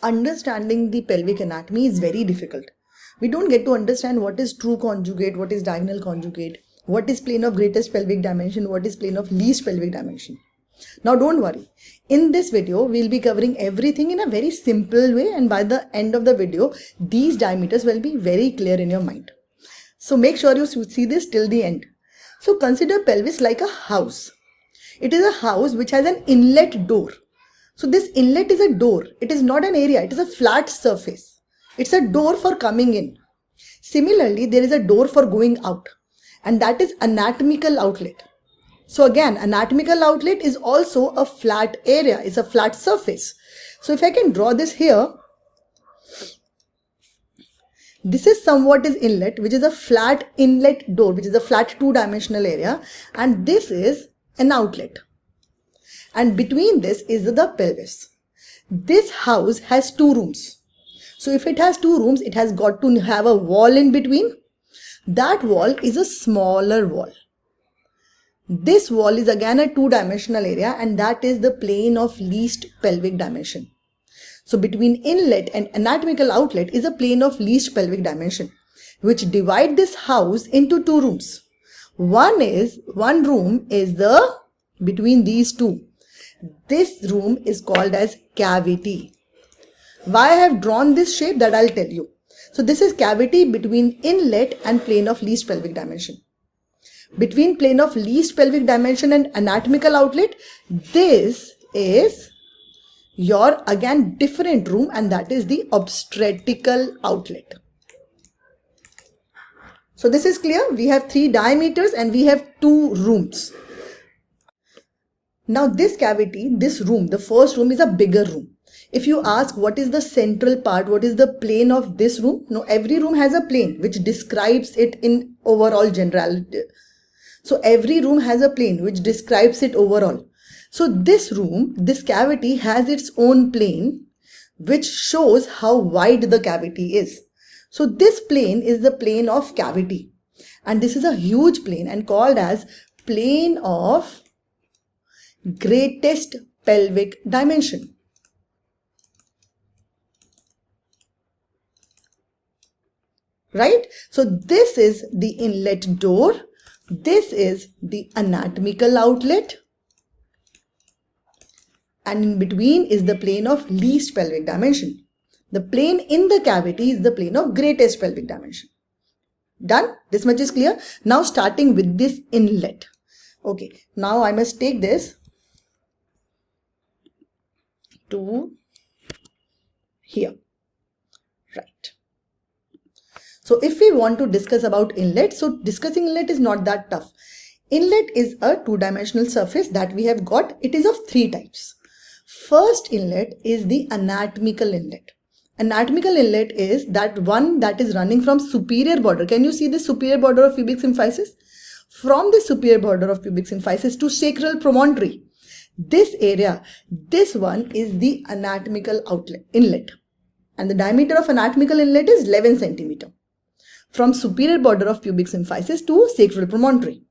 Understanding the pelvic anatomy is very difficult. We don't get to understand what is true conjugate, what is diagonal conjugate, what is plane of greatest pelvic dimension, what is plane of least pelvic dimension. Now don't worry. In this video, we'll be covering everything in a very simple way, and by the end of the video, these diameters will be very clear in your mind. So make sure you see this till the end. So consider pelvis like a house. It is a house which has an inlet door. So this inlet is a door. It is not an area. It is a flat surface. It's a door for coming in. Similarly, there is a door for going out, and that is anatomical outlet. So again, anatomical outlet is also a flat area. It's a flat surface. So if I can draw this here, this is somewhat is inlet, which is a flat inlet door, which is a flat two-dimensional area, and this is an outlet. And between this is the pelvis. This house has two rooms. So if it has two rooms, it has got to have a wall in between. That wall is a smaller wall. This wall is again a two-dimensional area, and that is the plane of least pelvic dimension. So between inlet and anatomical outlet is a plane of least pelvic dimension, which divide this house into two rooms. One room is the between these two. This room is called as cavity. Why I have drawn this shape, that I'll tell you. So this is cavity between inlet and plane of least pelvic dimension. Between plane of least pelvic dimension and anatomical outlet, this is your again different room, and that is the obstetrical outlet. So this is clear. We have 3 diameters and we have 2 rooms. Now this cavity, this room, the first room is a bigger room. If you ask what is the central part, what is the plane of this room? No, every room has a plane which describes it in overall generality. So every room has a plane which describes it overall. So this room, this cavity has its own plane which shows how wide the cavity is. So this plane is the plane of cavity, and this is a huge plane and called as plane of greatest pelvic dimension. Right? So this is the inlet door. This is the anatomical outlet. And in between is the plane of least pelvic dimension. The plane in the cavity is the plane of greatest pelvic dimension. Done? This much is clear. Now starting with this inlet. Okay, now I must take this to here. Right. So if we want to discuss about inlet, so discussing inlet is not that tough. Inlet is a two-dimensional surface that we have got. It is of 3 types. First inlet is the anatomical inlet. Anatomical inlet is that one that is running from superior border. Can you see the superior border of pubic symphysis? From the superior border of pubic symphysis to sacral promontory. This area, this one is the anatomical outlet, inlet. And the diameter of anatomical inlet is 11 centimeter. From superior border of pubic symphysis to sacral promontory.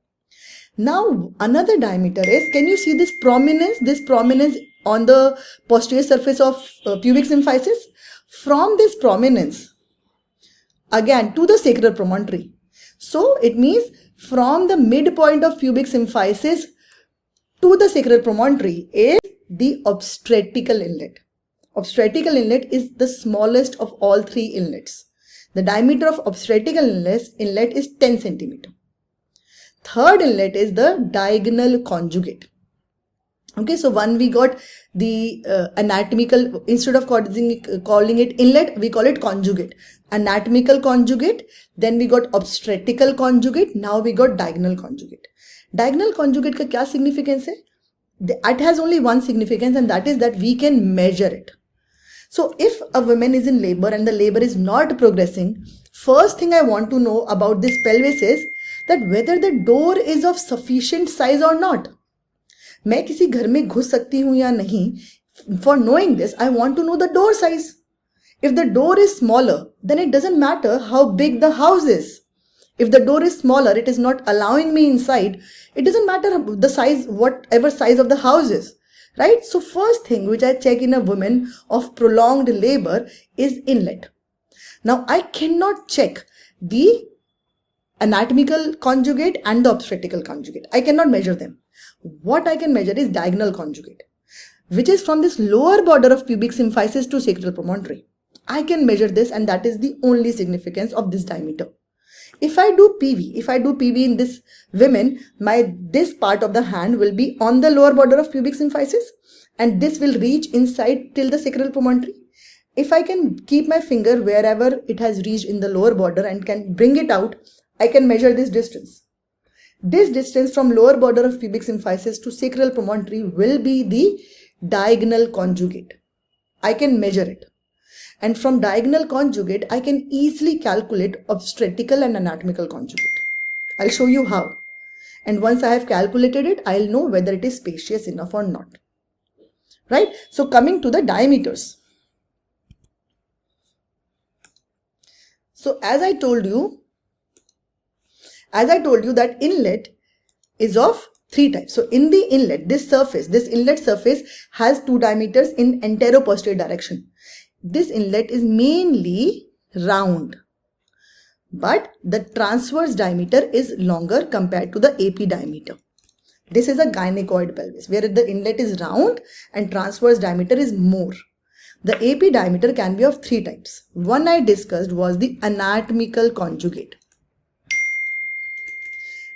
Now another diameter is, can you see this prominence? This prominence on the posterior surface of pubic symphysis. From this prominence again to the sacral promontory. So it means from the midpoint of pubic symphysis to the sacral promontory is the obstetrical inlet. Obstetrical inlet is the smallest of all 3 inlets. The diameter of obstetrical inlet is 10 centimeter. Third inlet is the diagonal conjugate. Okay, so one we got the anatomical, instead of calling it inlet, we call it conjugate. Anatomical conjugate, then we got obstetrical conjugate, now we got diagonal conjugate. Diagonal conjugate ka kya significance hai? It has only one significance, and that is that we can measure it. So if a woman is in labor and the labor is not progressing, first thing I want to know about this pelvis is that whether the door is of sufficient size or not. मैं किसी घर में घुस सकती हूँ या नहीं? For knowing this, I want to know the door size. If the door is smaller, then it doesn't matter how big the house is. If the door is smaller, it is not allowing me inside. It doesn't matter the size, whatever size of the house is. right? So first thing which I check in a woman of prolonged labor is inlet. Now I cannot check the anatomical conjugate and the obstetrical conjugate. I cannot measure them. What I can measure is diagonal conjugate, which is from this lower border of pubic symphysis to sacral promontory. I can measure this, and that is the only significance of this diameter. If I do PV in this women, this part of the hand will be on the lower border of pubic symphysis, and this will reach inside till the sacral promontory. If I can keep my finger wherever it has reached in the lower border and can bring it out, I can measure this distance. This distance from lower border of pubic symphysis to sacral promontory will be the diagonal conjugate. I can measure it. And from diagonal conjugate, I can easily calculate obstetrical and anatomical conjugate. I'll show you how. And once I have calculated it, I'll know whether it is spacious enough or not. Right? So coming to the diameters. So as I told you that inlet is of 3 types. So in the inlet, this inlet surface has 2 diameters in antero-posterior direction. This inlet is mainly round, but the transverse diameter is longer compared to the AP diameter. This is a gynecoid pelvis where the inlet is round and transverse diameter is more. The AP diameter can be of 3 types. One I discussed was the anatomical conjugate.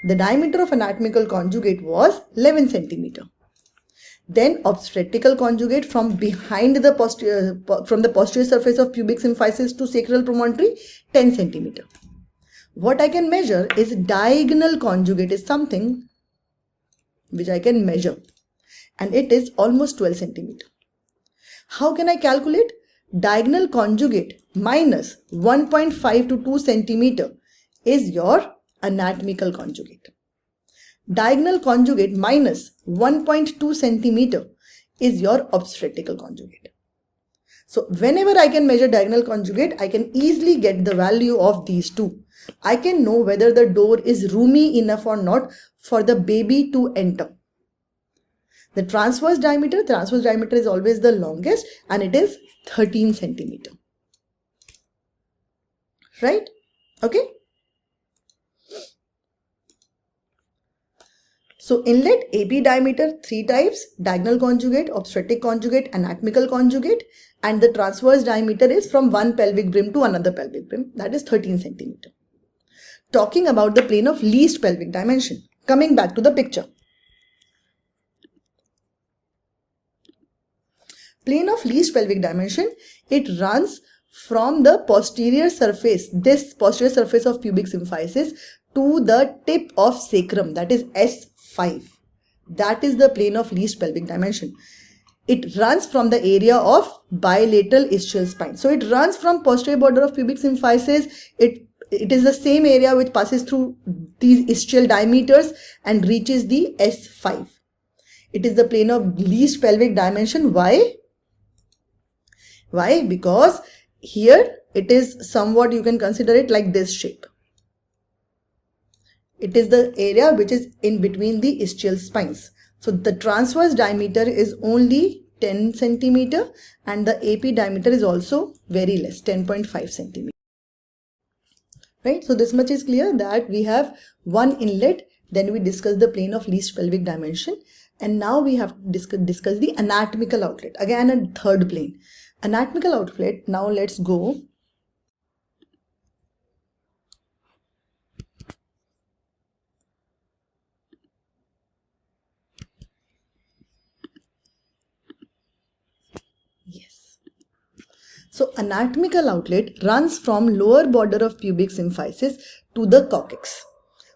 The diameter of anatomical conjugate was 11 centimeter. Then obstetrical conjugate from behind the posterior surface of pubic symphysis to sacral promontory, 10 centimeter. What I can measure is diagonal conjugate is something which I can measure, and it is almost 12 centimeter. How can I calculate? Diagonal conjugate minus 1.5 to 2 centimeter is your anatomical conjugate. Diagonal conjugate minus 1.2 centimeter is your obstetrical conjugate. So whenever I can measure diagonal conjugate, I can easily get the value of these two. I can know whether the door is roomy enough or not for the baby to enter. The transverse diameter is always the longest, and it is 13 centimeter. Right? Okay. So inlet, AP diameter, 3 types: diagonal conjugate, obstetric conjugate, anatomical conjugate, and the transverse diameter is from one pelvic brim to another pelvic brim, that is 13 centimeter. Talking about the plane of least pelvic dimension, coming back to the picture. Plane of least pelvic dimension, it runs from the posterior surface, this posterior surface of pubic symphysis, to the tip of sacrum, that is S5. That is the plane of least pelvic dimension. It runs from the area of bilateral ischial spine. So it runs from posterior border of pubic symphysis. It is the same area which passes through these ischial diameters and reaches the S5. It is the plane of least pelvic dimension. Why? Why? Because here it is somewhat, you can consider it like this shape. It is the area which is in between the ischial spines. So the transverse diameter is only 10 centimeter and the AP diameter is also very less, 10.5 centimeter. Right? So this much is clear that we have one inlet, then we discuss the plane of least pelvic dimension, and now we have to discuss the anatomical outlet. Again, a third plane. Anatomical outlet, now let's go. Yes. So anatomical outlet runs from lower border of pubic symphysis to the coccyx.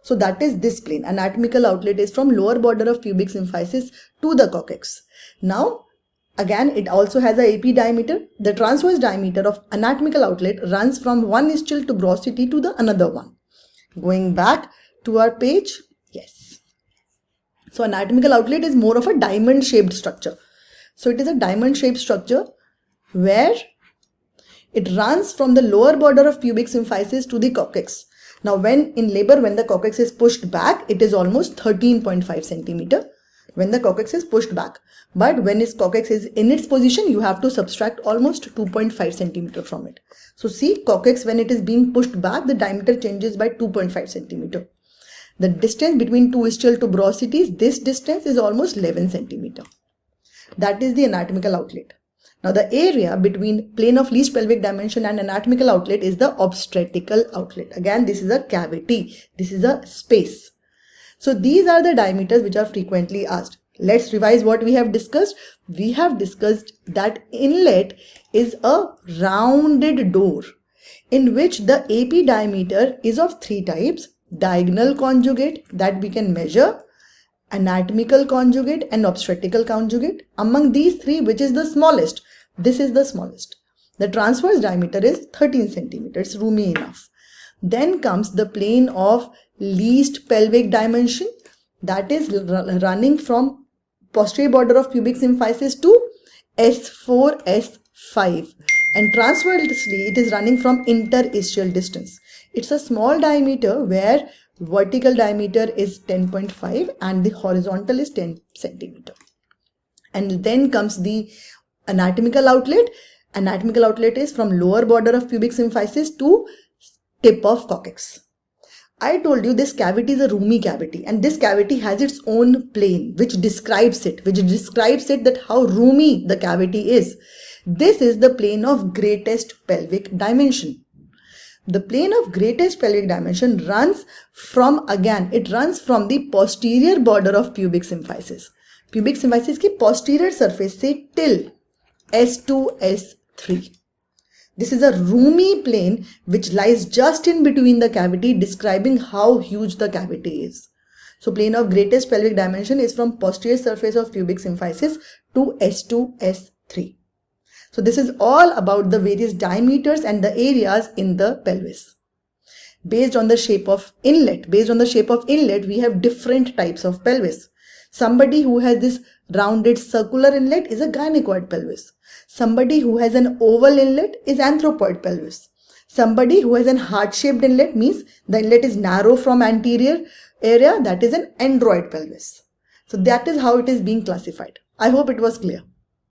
So that is this plane. Anatomical outlet is from lower border of pubic symphysis to the coccyx. Now, again, it also has a AP diameter. The transverse diameter of anatomical outlet runs from one ischial tuberosity to the another one. Going back to our page, yes. So anatomical outlet is more of a diamond shaped structure. So it is a diamond shaped structure where it runs from the lower border of pubic symphysis to the coccyx. Now when in labor, when the coccyx is pushed back, it is almost 13.5 centimeter. when the coccyx is pushed back. But when its coccyx is in its position, you have to subtract almost 2.5 centimeter from it. So see, coccyx when it is being pushed back, the diameter changes by 2.5 centimeter. The distance between two ischial tuberosities, this distance is almost 11 centimeter. That is the anatomical outlet. Now the area between plane of least pelvic dimension and anatomical outlet is the obstetrical outlet. Again, this is a cavity. This is a space. So these are the diameters which are frequently asked. Let's revise what we have discussed. We have discussed that inlet is a rounded door in which the AP diameter is of three types: diagonal conjugate, that we can measure, anatomical conjugate, and obstetrical conjugate. Among these three, which is the smallest? This is the smallest. The transverse diameter is 13 centimeters, roomy enough. Then comes the plane of least pelvic dimension, that is running from posterior border of pubic symphysis to S4, S5, and transversely it is running from interischial distance. It's a small diameter where vertical diameter is 10.5 and the horizontal is 10 centimeter. And then comes the anatomical outlet. Anatomical outlet is from lower border of pubic symphysis to tip of coccyx. I told you this cavity is a roomy cavity, and this cavity has its own plane which describes it that how roomy the cavity is. This is the plane of greatest pelvic dimension. The plane of greatest pelvic dimension runs from the posterior border of pubic symphysis. Pubic symphysis की posterior surface से till S2, S3. This is a roomy plane which lies just in between the cavity, describing how huge the cavity is. So plane of greatest pelvic dimension is from posterior surface of pubic symphysis to S2, S3. So this is all about the various diameters and the areas in the pelvis. Based on the shape of inlet, we have different types of pelvis. Somebody who has this rounded circular inlet is a gynecoid pelvis. Somebody who has an oval inlet is anthropoid pelvis. Somebody who has an heart-shaped inlet means the inlet is narrow from anterior area, that is an android pelvis. So that is how it is being classified. I hope it was clear.